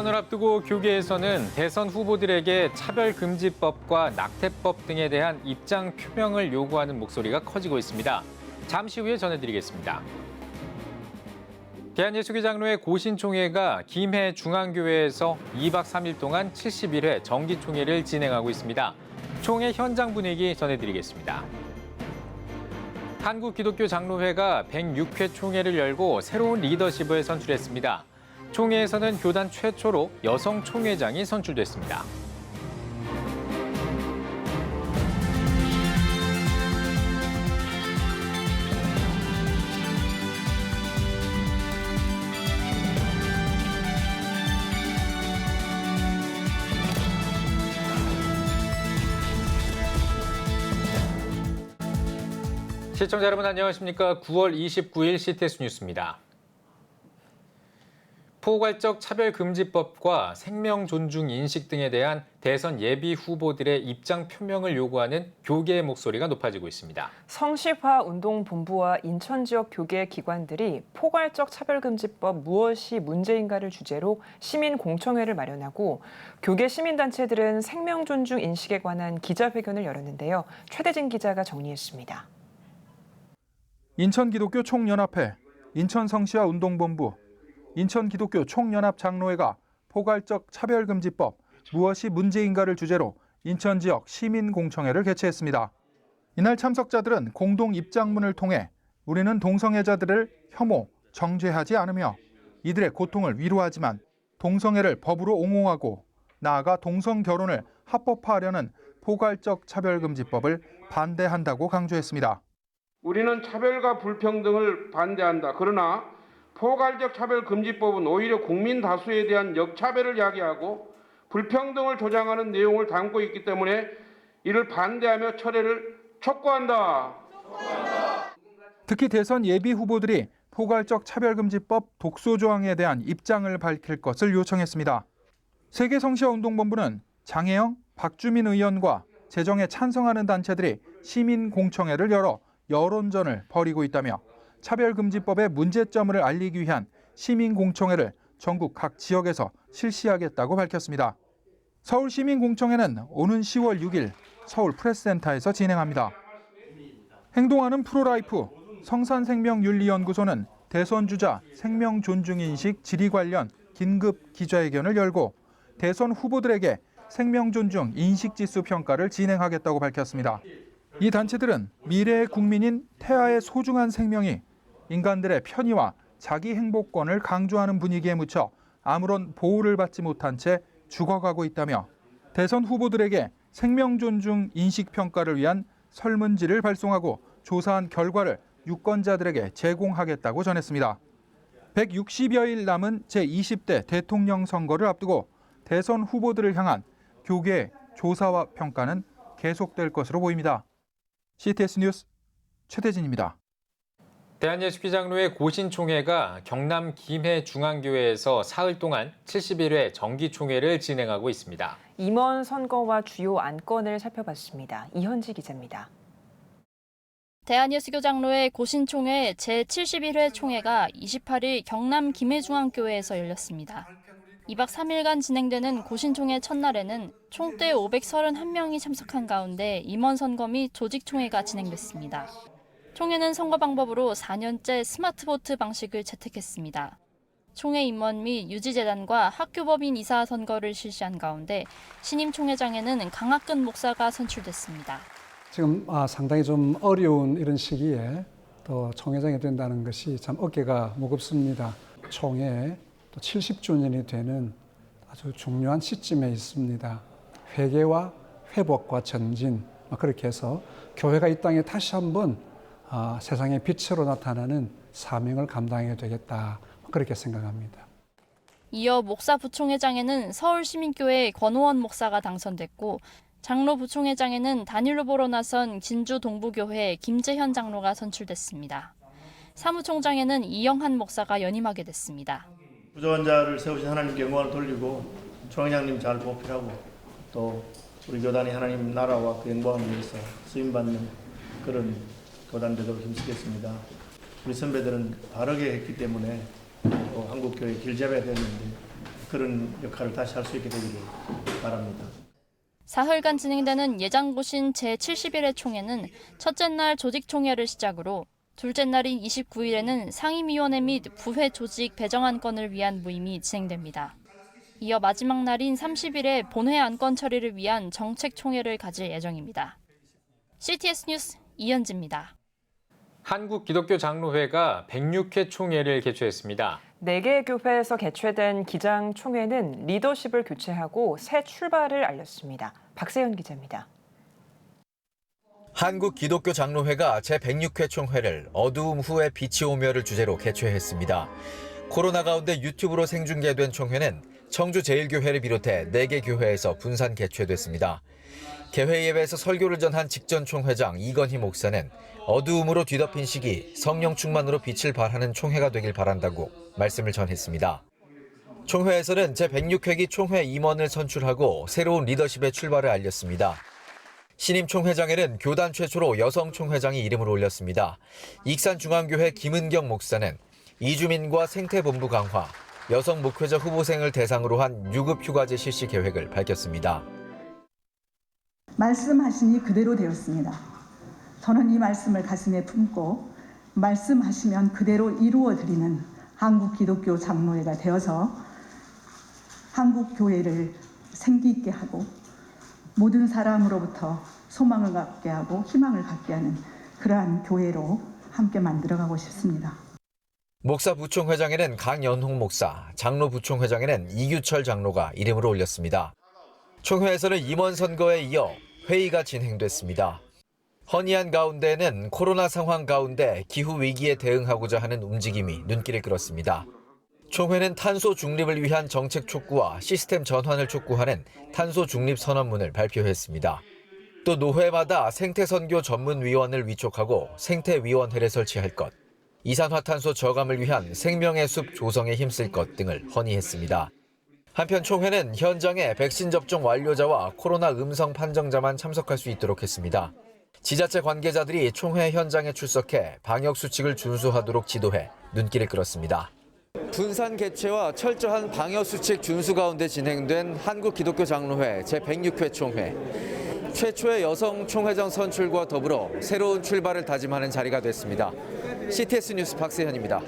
대선을 앞두고 교계에서는 대선 후보들에게 차별금지법과 낙태법 등에 대한 입장 표명을 요구하는 목소리가 커지고 있습니다. 잠시 후에 전해드리겠습니다. 대한예수교장로회 고신총회가 김해 중앙교회에서 2박 3일 동안 71회 정기총회를 진행하고 있습니다. 총회 현장 분위기 전해드리겠습니다. 한국기독교장로회가 106회 총회를 열고 새로운 리더십을 선출했습니다. 총회에서는 교단 최초로 여성 총회장이 선출됐습니다. 시청자 여러분 안녕하십니까? 9월 29일 CTS 뉴스입니다. 포괄적 차별금지법과 생명존중인식 등에 대한 대선 예비 후보들의 입장 표명을 요구하는 교계의 목소리가 높아지고 있습니다. 성시화운동본부와 인천 지역 교계 기관들이 포괄적 차별금지법 무엇이 문제인가를 주제로 시민공청회를 마련하고 교계 시민단체들은 생명존중인식에 관한 기자회견을 열었는데요. 최대진 기자가 정리했습니다. 인천기독교 총연합회, 인천성시화운동본부, 인천기독교 총연합 장로회가 포괄적 차별금지법 무엇이 문제인가를 주제로 인천 지역 시민공청회를 개최했습니다. 이날 참석자들은 공동 입장문을 통해 우리는 동성애자들을 혐오, 정죄하지 않으며 이들의 고통을 위로하지만 동성애를 법으로 옹호하고 나아가 동성결혼을 합법화하려는 포괄적 차별금지법을 반대한다고 강조했습니다. 우리는 차별과 불평등을 반대한다. 그러나 포괄적 차별금지법은 오히려 국민 다수에 대한 역차별을 야기하고 불평등을 조장하는 내용을 담고 있기 때문에 이를 반대하며 철회를 촉구한다. 특히 대선 예비 후보들이 포괄적 차별금지법 독소 조항에 대한 입장을 밝힐 것을 요청했습니다. 세계성시화운동본부는 장혜영, 박주민 의원과 제정에 찬성하는 단체들이 시민공청회를 열어 여론전을 벌이고 있다며 차별금지법의 문제점을 알리기 위한 시민공청회를 전국 각 지역에서 실시하겠다고 밝혔습니다. 서울시민공청회는 오는 10월 6일 서울 프레스센터에서 진행합니다. 행동하는 프로라이프 성산생명윤리연구소는 대선 주자 생명존중인식 질의 관련 긴급 기자회견을 열고 대선 후보들에게 생명존중 인식지수 평가를 진행하겠다고 밝혔습니다. 이 단체들은 미래의 국민인 태아의 소중한 생명이 인간들의 편의와 자기 행복권을 강조하는 분위기에 묻혀 아무런 보호를 받지 못한 채 죽어가고 있다며 대선 후보들에게 생명존중 인식평가를 위한 설문지를 발송하고 조사한 결과를 유권자들에게 제공하겠다고 전했습니다. 160여일 남은 제20대 대통령 선거를 앞두고 대선 후보들을 향한 교계의 조사와 평가는 계속될 것으로 보입니다. CTS 뉴스 최대진입니다. 대한예수교장로회 고신총회가 경남 김해 중앙교회에서 사흘 동안 71회 정기총회를 진행하고 있습니다. 임원 선거와 주요 안건을 살펴봤습니다. 이현지 기자입니다. 대한예수교장로회 고신총회 제71회 총회가 28일 경남 김해중앙교회에서 열렸습니다. 2박 3일간 진행되는 고신총회 첫날에는 총대 531명이 참석한 가운데 임원 선거 및 조직총회가 진행됐습니다. 총회는 선거 방법으로 4년째 스마트보트 방식을 채택했습니다. 총회 임원 및 유지재단과 학교법인 이사 선거를 실시한 가운데 신임 총회장에는 강학근 목사가 선출됐습니다. 지금 상당히 좀 어려운 이런 시기에 또 총회장이 된다는 것이 참 어깨가 무겁습니다. 총회 또 70주년이 되는 아주 중요한 시점에 있습니다. 회개와 회복과 전진 그렇게 해서 교회가 이 땅에 다시 한번 세상의 빛으로 나타나는 사명을 감당해야 되겠다 그렇게 생각합니다. 이어 목사 부총회장에는 서울시민교회 권오원 목사가 당선됐고 장로 부총회장에는 단일로 보러 나선 진주 동부교회 김재현 장로가 선출됐습니다. 사무총장에는 이영한 목사가 연임하게 됐습니다. 구조원자를 세우신 하나님께 영광을 돌리고 총회장님 잘 보필하고 또 우리 교단이 하나님 나라와 그 영광을 위해서 쓰임받는 그런 교단 되도록 힘쓰겠습니다. 우리 선배들은 바르게 했기 때문에 또 한국교회 길잡이가 됐는데 그런 역할을 다시 할 수 있게 되기를 바랍니다. 사흘간 진행되는 예장고신 제71회 총회는 첫째 날 조직총회를 시작으로 둘째 날인 29일에는 상임위원회 및 부회 조직 배정 안건을 위한 모임이 진행됩니다. 이어 마지막 날인 30일에 본회 안건 처리를 위한 정책총회를 가질 예정입니다. CTS 뉴스 이현지입니다. 한국기독교장로회가 106회 총회를 개최했습니다. 4개 교회에서 개최된 기장총회는 리더십을 교체하고 새 출발을 알렸습니다. 박세현 기자입니다. 한국기독교장로회가 제106회 총회를 어두움 후에 빛이 오며를 주제로 개최했습니다. 코로나 가운데 유튜브로 생중계된 총회는 청주제일교회를 비롯해 4개 교회에서 분산 개최됐습니다. 개회 예배에서 설교를 전한 직전 총회장 이건희 목사는 어두움으로 뒤덮인 시기 성령 충만으로 빛을 발하는 총회가 되길 바란다고 말씀을 전했습니다. 총회에서는 제106회기 총회 임원을 선출하고 새로운 리더십의 출발을 알렸습니다. 신임 총회장에는 교단 최초로 여성 총회장이 이름을 올렸습니다. 익산중앙교회 김은경 목사는 이주민과 생태본부 강화, 여성 목회자 후보생을 대상으로 한 유급휴가제 실시 계획을 밝혔습니다. 말씀하시니 그대로 되었습니다. 저는 이 말씀을 가슴에 품고 말씀하시면 그대로 이루어드리는 한국기독교 장로회가 되어서 한국교회를 생기 있게 하고 모든 사람으로부터 소망을 갖게 하고 희망을 갖게 하는 그러한 교회로 함께 만들어가고 싶습니다. 목사 부총회장에는 강연홍 목사, 장로 부총회장에는 이규철 장로가 이름을 올렸습니다. 총회에서는 임원 선거에 이어 회의가 진행됐습니다. 허니한 가운데에는 코로나 상황 가운데 기후 위기에 대응하고자 하는 움직임이 눈길을 끌었습니다. 총회는 탄소 중립을 위한 정책 촉구와 시스템 전환을 촉구하는 탄소 중립 선언문을 발표했습니다. 또 노회마다 생태선교 전문위원을 위촉하고 생태위원회를 설치할 것, 이산화탄소 저감을 위한 생명의 숲 조성에 힘쓸 것 등을 헌의했습니다. 한편 총회는 현장에 백신 접종 완료자와 코로나 음성 판정자만 참석할 수 있도록 했습니다. 지자체 관계자들이 총회 현장에 출석해 방역 수칙을 준수하도록 지도해 눈길을 끌었습니다. 분산 개최와 철저한 방역 수칙 준수 가운데 진행된 한국기독교장로회 제106회 총회. 최초의 여성 총회장 선출과 더불어 새로운 출발을 다짐하는 자리가 됐습니다. CTS 뉴스 박세현입니다.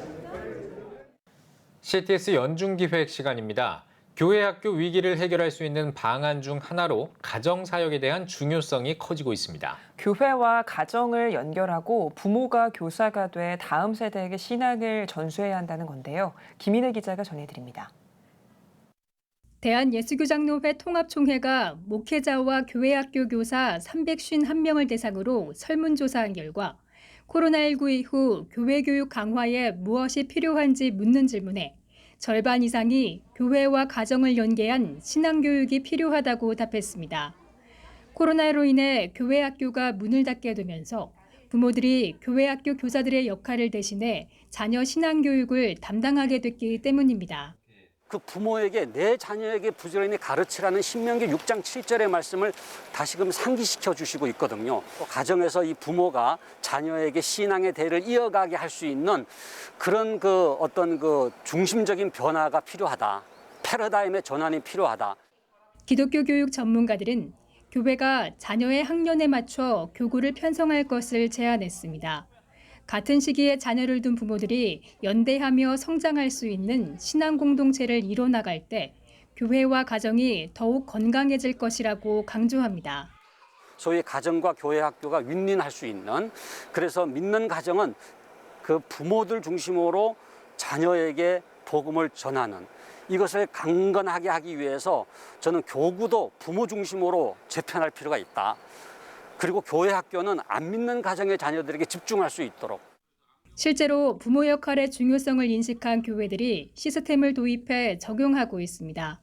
CTS 연중기획 시간입니다. 교회 학교 위기를 해결할 수 있는 방안 중 하나로 가정사역에 대한 중요성이 커지고 있습니다. 교회와 가정을 연결하고 부모가 교사가 돼 다음 세대에게 신앙을 전수해야 한다는 건데요. 김인혜 기자가 전해드립니다. 대한예수교장로회 통합총회가 목회자와 교회학교 교사 351명을 대상으로 설문조사한 결과 코로나19 이후 교회교육 강화에 무엇이 필요한지 묻는 질문에 절반 이상이 교회와 가정을 연계한 신앙교육이 필요하다고 답했습니다. 코로나로 인해 교회학교가 문을 닫게 되면서 부모들이 교회학교 교사들의 역할을 대신해 자녀 신앙교육을 담당하게 됐기 때문입니다. 그 부모에게 내 자녀에게 부지런히 가르치라는 신명기 6장 7절의 말씀을 다시금 상기시켜 주시고 있거든요. 가정에서 이 부모가 자녀에게 신앙의 대를 이어가게 할 수 있는 그런 어떤 중심적인 변화가 필요하다. 패러다임의 전환이 필요하다. 기독교 교육 전문가들은 교회가 자녀의 학년에 맞춰 교구를 편성할 것을 제안했습니다. 같은 시기에 자녀를 둔 부모들이 연대하며 성장할 수 있는 신앙 공동체를 이뤄나갈 때 교회와 가정이 더욱 건강해질 것이라고 강조합니다. 소위 가정과 교회 학교가 윈윈할 수 있는, 그래서 믿는 가정은 그 부모들 중심으로 자녀에게 복음을 전하는, 이것을 강건하게 하기 위해서 저는 교구도 부모 중심으로 재편할 필요가 있다. 그리고 교회 학교는 안 믿는 가정의 자녀들에게 집중할 수 있도록. 실제로 부모 역할의 중요성을 인식한 교회들이 시스템을 도입해 적용하고 있습니다.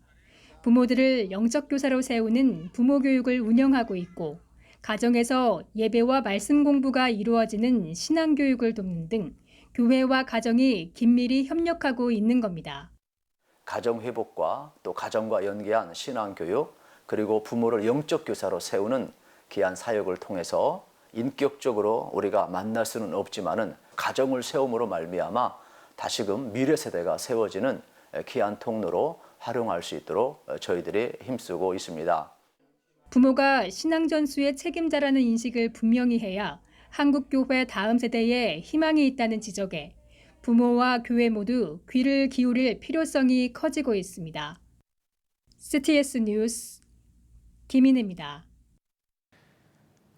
부모들을 영적 교사로 세우는 부모 교육을 운영하고 있고, 가정에서 예배와 말씀 공부가 이루어지는 신앙 교육을 돕는 등 교회와 가정이 긴밀히 협력하고 있는 겁니다. 가정 회복과 또 가정과 연계한 신앙 교육, 그리고 부모를 영적 교사로 세우는 귀한 사역을 통해서 인격적으로 우리가 만날 수는 없지만은 가정을 세움으로 말미암아 다시금 미래 세대가 세워지는 귀한 통로로 활용할 수 있도록 저희들이 힘쓰고 있습니다. 부모가 신앙 전수의 책임자라는 인식을 분명히 해야 한국교회 다음 세대에 희망이 있다는 지적에 부모와 교회 모두 귀를 기울일 필요성이 커지고 있습니다. CTS 뉴스 김인혜입니다.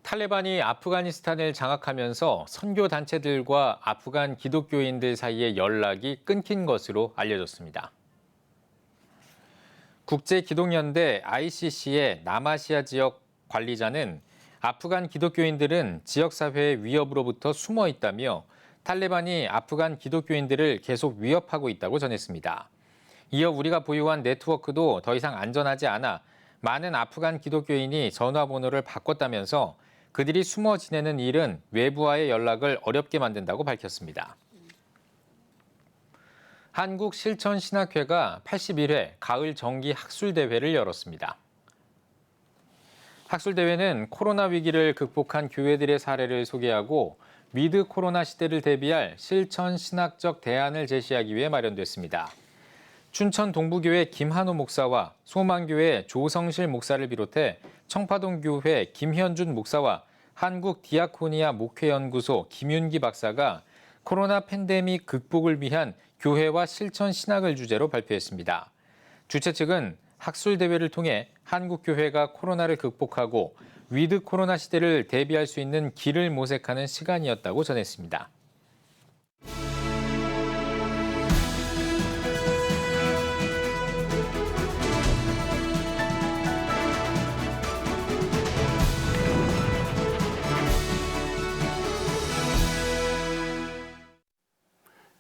탈레반이 아프가니스탄을 장악하면서 선교 단체들과 아프간 기독교인들 사이의 연락이 끊긴 것으로 알려졌습니다. 국제기독연대 ICC의 남아시아 지역 관리자는 아프간 기독교인들은 지역사회의 위협으로부터 숨어 있다며 탈레반이 아프간 기독교인들을 계속 위협하고 있다고 전했습니다. 이어 우리가 보유한 네트워크도 더 이상 안전하지 않아 많은 아프간 기독교인이 전화번호를 바꿨다면서 그들이 숨어 지내는 일은 외부와의 연락을 어렵게 만든다고 밝혔습니다. 한국실천신학회가 81회 가을 정기 학술대회를 열었습니다. 학술대회는 코로나 위기를 극복한 교회들의 사례를 소개하고 위드 코로나 시대를 대비할 실천신학적 대안을 제시하기 위해 마련됐습니다. 춘천 동부교회 김한호 목사와 소망교회 조성실 목사를 비롯해 청파동교회 김현준 목사와 한국디아코니아 목회연구소 김윤기 박사가 코로나 팬데믹 극복을 위한 교회와 실천 신학을 주제로 발표했습니다. 주최 측은 학술대회를 통해 한국교회가 코로나를 극복하고 위드 코로나 시대를 대비할 수 있는 길을 모색하는 시간이었다고 전했습니다.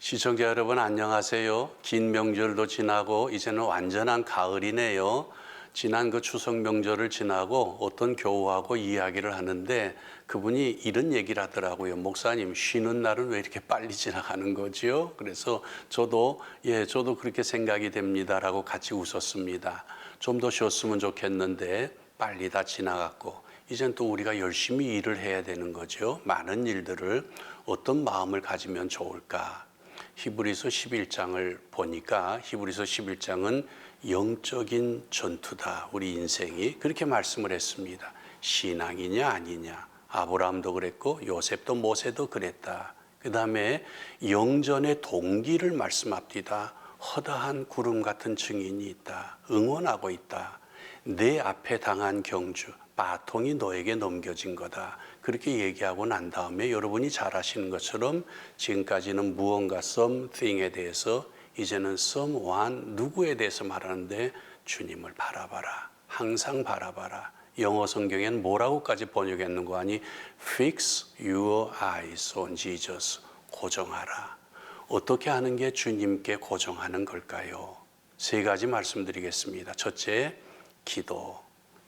시청자 여러분 안녕하세요. 긴 명절도 지나고 이제는 완전한 가을이네요. 지난 그 추석 명절을 지나고 어떤 교우하고 이야기를 하는데 그분이 이런 얘기를 하더라고요. 목사님, 쉬는 날은 왜 이렇게 빨리 지나가는 거지요? 그래서 저도 그렇게 생각이 됩니다라고 같이 웃었습니다. 좀 더 쉬었으면 좋겠는데 빨리 다 지나갔고 이젠 또 우리가 열심히 일을 해야 되는 거죠. 많은 일들을 어떤 마음을 가지면 좋을까? 히브리서 11장을 보니까 히브리서 11장은 영적인 전투다. 우리 인생이 그렇게 말씀을 했습니다. 신앙이냐 아니냐. 아브라함도 그랬고 요셉도 모세도 그랬다. 그 다음에 영전의 동기를 말씀합니다. 허다한 구름 같은 증인이 있다. 응원하고 있다. 내 앞에 당한 경주, 바통이 너에게 넘겨진 거다. 그렇게 얘기하고 난 다음에 여러분이 잘 아시는 것처럼 지금까지는 무언가 something에 대해서 이제는 someone, 누구에 대해서 말하는데 주님을 바라봐라. 항상 바라봐라. 영어 성경엔 뭐라고까지 번역했는 거 아니? Fix your eyes on Jesus. 고정하라. 어떻게 하는 게 주님께 고정하는 걸까요? 세 가지 말씀드리겠습니다. 첫째, 기도.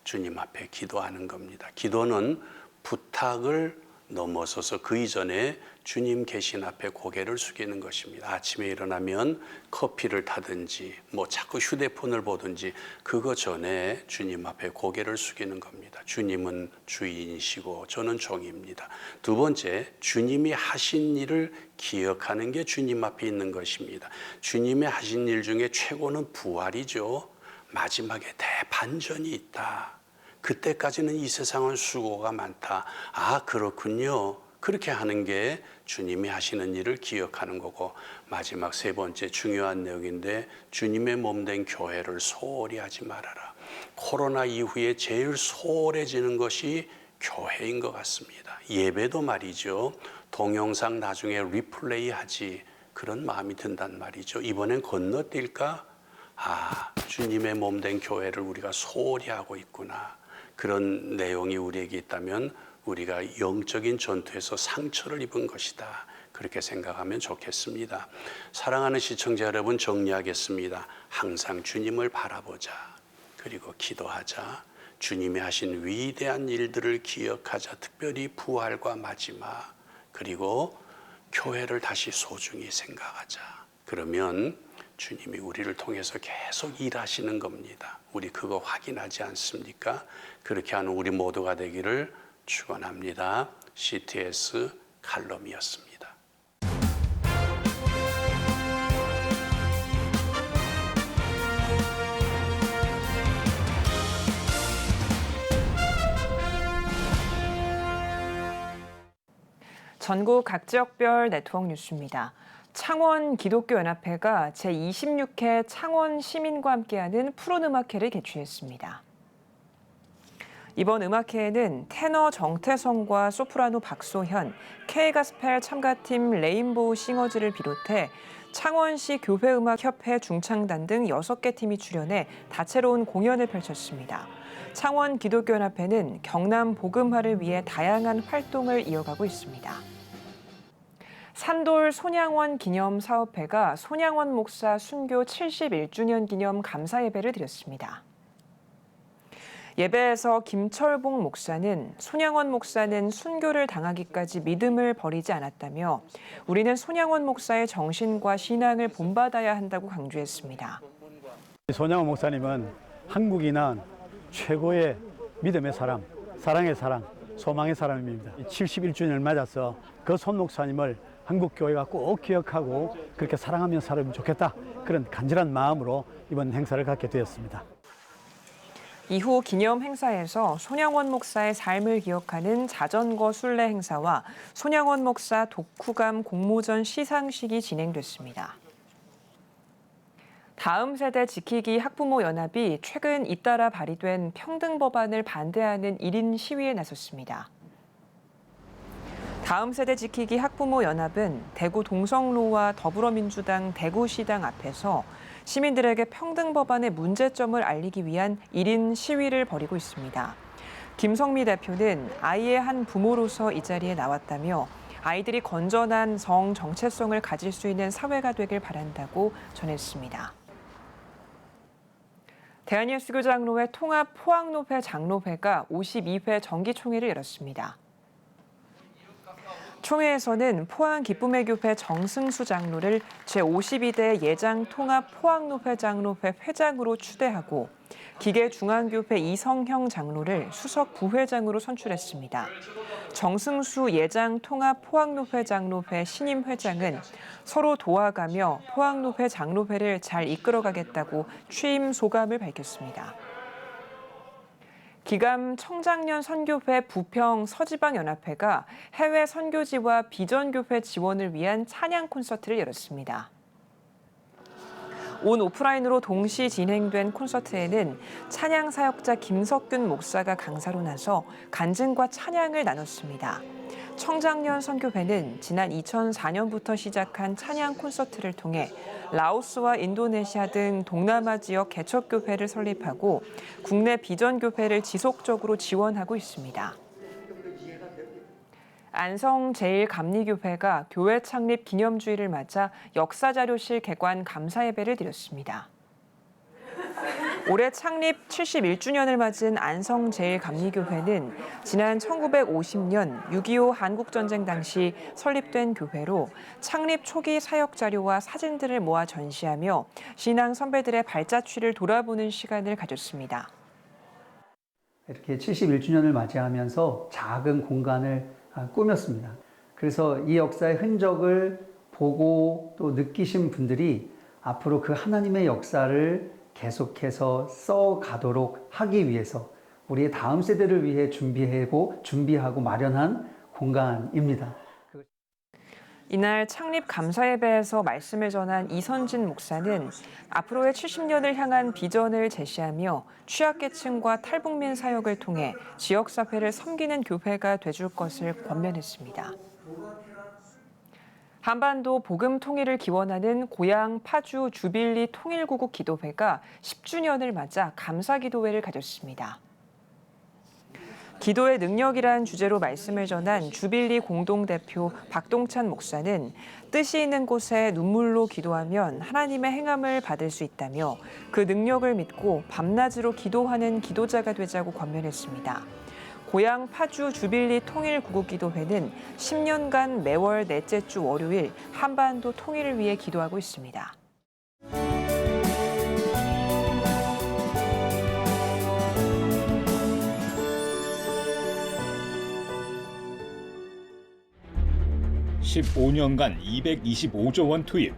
주님 앞에 기도하는 겁니다. 기도는 부탁을 넘어서서 그 이전에 주님 계신 앞에 고개를 숙이는 것입니다. 아침에 일어나면 커피를 타든지 자꾸 휴대폰을 보든지 그거 전에 주님 앞에 고개를 숙이는 겁니다. 주님은 주인이시고 저는 종입니다. 두 번째, 주님이 하신 일을 기억하는 게 주님 앞에 있는 것입니다. 주님이 하신 일 중에 최고는 부활이죠. 마지막에 대반전이 있다. 그때까지는 이 세상은 수고가 많다. 아, 그렇군요. 그렇게 하는 게 주님이 하시는 일을 기억하는 거고, 마지막 세 번째 중요한 내용인데 주님의 몸된 교회를 소홀히 하지 말아라. 코로나 이후에 제일 소홀해지는 것이 교회인 것 같습니다. 예배도 말이죠. 동영상 나중에 리플레이 하지, 그런 마음이 든단 말이죠. 이번엔 건너뛸까? 아, 주님의 몸된 교회를 우리가 소홀히 하고 있구나. 그런 내용이 우리에게 있다면 우리가 영적인 전투에서 상처를 입은 것이다. 그렇게 생각하면 좋겠습니다. 사랑하는 시청자 여러분, 정리하겠습니다. 항상 주님을 바라보자. 그리고 기도하자. 주님이 하신 위대한 일들을 기억하자. 특별히 부활과 마지막. 그리고 교회를 다시 소중히 생각하자. 그러면 주님이 우리를 통해서 계속 일하시는 겁니다. 우리 그거 확인하지 않습니까? 그렇게 하는 우리 모두가 되기를 축원합니다. CTS 칼럼이었습니다. 전국 각 지역별 네트워크 뉴스입니다. 창원 기독교연합회가 제26회 창원 시민과 함께하는 푸른 음악회를 개최했습니다. 이번 음악회에는 테너 정태성과 소프라노 박소현, K가스펠 참가팀 레인보우 싱어즈를 비롯해 창원시 교회음악협회 중창단 등 6개 팀이 출연해 다채로운 공연을 펼쳤습니다. 창원 기독교연합회는 경남 복음화를 위해 다양한 활동을 이어가고 있습니다. 산돌 손양원 기념사업회가 손양원 목사 순교 71주년 기념 감사 예배를 드렸습니다. 예배에서 김철봉 목사는 손양원 목사는 순교를 당하기까지 믿음을 버리지 않았다며 우리는 손양원 목사의 정신과 신앙을 본받아야 한다고 강조했습니다. 손양원 목사님은 한국인한 최고의 믿음의 사람, 사랑의 사람, 소망의 사람입니다. 71주년을 맞아서 그 손 목사님을 한국 교회가 꼭 기억하고 그렇게 사랑하며 살면 좋겠다. 그런 간절한 마음으로 이번 행사를 갖게 되었습니다. 이후 기념 행사에서 손양원 목사의 삶을 기억하는 자전거 순례 행사와 손양원 목사 독후감 공모전 시상식이 진행됐습니다. 다음 세대 지키기 학부모 연합이 최근 잇따라 발의된 평등 법안을 반대하는 1인 시위에 나섰습니다. 다음 세대 지키기 학부모 연합은 대구 동성로와 더불어민주당 대구시당 앞에서 시민들에게 평등 법안의 문제점을 알리기 위한 1인 시위를 벌이고 있습니다. 김성미 대표는 아이의 한 부모로서 이 자리에 나왔다며 아이들이 건전한 성 정체성을 가질 수 있는 사회가 되길 바란다고 전했습니다. 대한예수교 장로회 통합 포항노회 장로회가 52회 정기총회를 열었습니다. 총회에서는 포항 기쁨의 교회 정승수 장로를 제52대 예장 통합 포항노회 장로회 회장으로 추대하고 기계중앙교회 이성형 장로를 수석 부회장으로 선출했습니다. 정승수 예장 통합 포항노회 장로회 신임 회장은 서로 도와가며 포항노회 장로회를 잘 이끌어가겠다고 취임 소감을 밝혔습니다. 기감 청장년 선교회 부평 서지방연합회가 해외 선교지와 비전교회 지원을 위한 찬양 콘서트를 열었습니다. 온 오프라인으로 동시 진행된 콘서트에는 찬양 사역자 김석균 목사가 강사로 나서 간증과 찬양을 나눴습니다. 청장년 선교회는 지난 2004년부터 시작한 찬양 콘서트를 통해 라오스와 인도네시아 등 동남아 지역 개척교회를 설립하고 국내 비전교회를 지속적으로 지원하고 있습니다. 안성제일감리교회가 교회 창립 기념주일을 맞아 역사자료실 개관 감사 예배를 드렸습니다. 올해 창립 71주년을 맞은 안성제일감리교회는 지난 1950년 6.25 한국전쟁 당시 설립된 교회로 창립 초기 사역 자료와 사진들을 모아 전시하며 신앙 선배들의 발자취를 돌아보는 시간을 가졌습니다. 이렇게 71주년을 맞이하면서 작은 공간을 꾸몄습니다. 그래서 이 역사의 흔적을 보고 또 느끼신 분들이 앞으로 그 하나님의 역사를 계속해서 써가도록 하기 위해서 우리의 다음 세대를 위해 준비하고 마련한 공간입니다. 이날 창립 감사 예배에서 말씀을 전한 이선진 목사는 앞으로의 70년을 향한 비전을 제시하며 취약계층과 탈북민 사역을 통해 지역사회를 섬기는 교회가 돼줄 것을 권면했습니다. 한반도 복음 통일을 기원하는 고향 파주 주빌리 통일구국 기도회가 10주년을 맞아 감사기도회를 가졌습니다. 기도의 능력이란 주제로 말씀을 전한 주빌리 공동대표 박동찬 목사는 뜻이 있는 곳에 눈물로 기도하면 하나님의 행함을 받을 수 있다며 그 능력을 믿고 밤낮으로 기도하는 기도자가 되자고 권면했습니다. 고향 파주 주빌리 통일구국기도회는 10년간 매월 넷째 주 월요일 한반도 통일을 위해 기도하고 있습니다. (15년간) 225조 원 투입.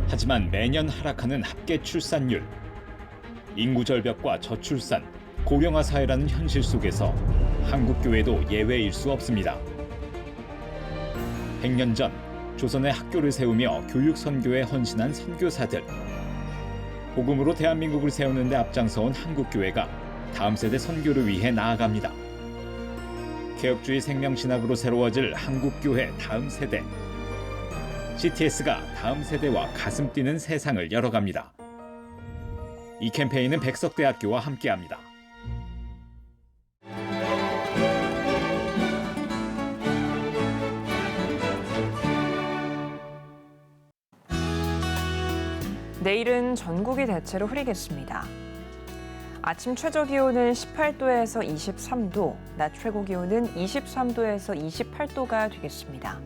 하지만 매년 하락하는 합계 출산율. 인구 절벽과 저출산, 고령화 사회라는 현실 속에서 한국 교회도 예외일 수 없습니다. 100년 전 조선의 학교를 세우며 교육 선교에 헌신한 선교사들. 복음으로 대한민국을 세우는 데 앞장서온 한국교회가 다음 세대 선교를 위해 나아갑니다. 개혁주의 생명신학으로 새로워질 한국교회 다음 세대. CTS가 다음 세대와 가슴 뛰는 세상을 열어갑니다. 이 캠페인은 백석대학교와 함께합니다. 내일은 전국이 대체로 흐리겠습니다. 아침 최저 기온은 18도에서 23도, 낮 최고 기온은 23도에서 28도가 되겠습니다.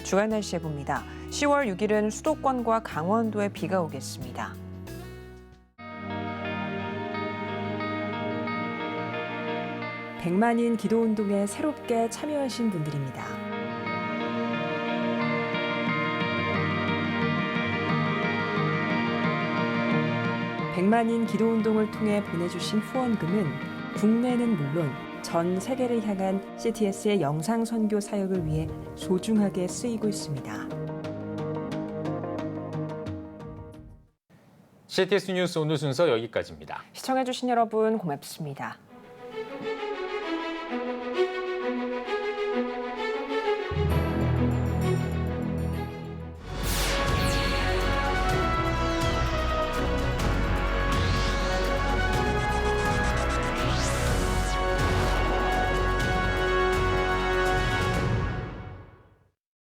주간 날씨 해봅니다. 10월 6일은 수도권과 강원도에 비가 오겠습니다. 백만인 기도운동에 새롭게 참여하신 분들입니다. 백만인 기도운동을 통해 보내주신 후원금은 국내는 물론 전 세계를 향한 CTS의 영상 선교 사역을 위해 소중하게 쓰이고 있습니다. CTS 뉴스 오늘 순서 여기까지입니다. 시청해주신 여러분 고맙습니다.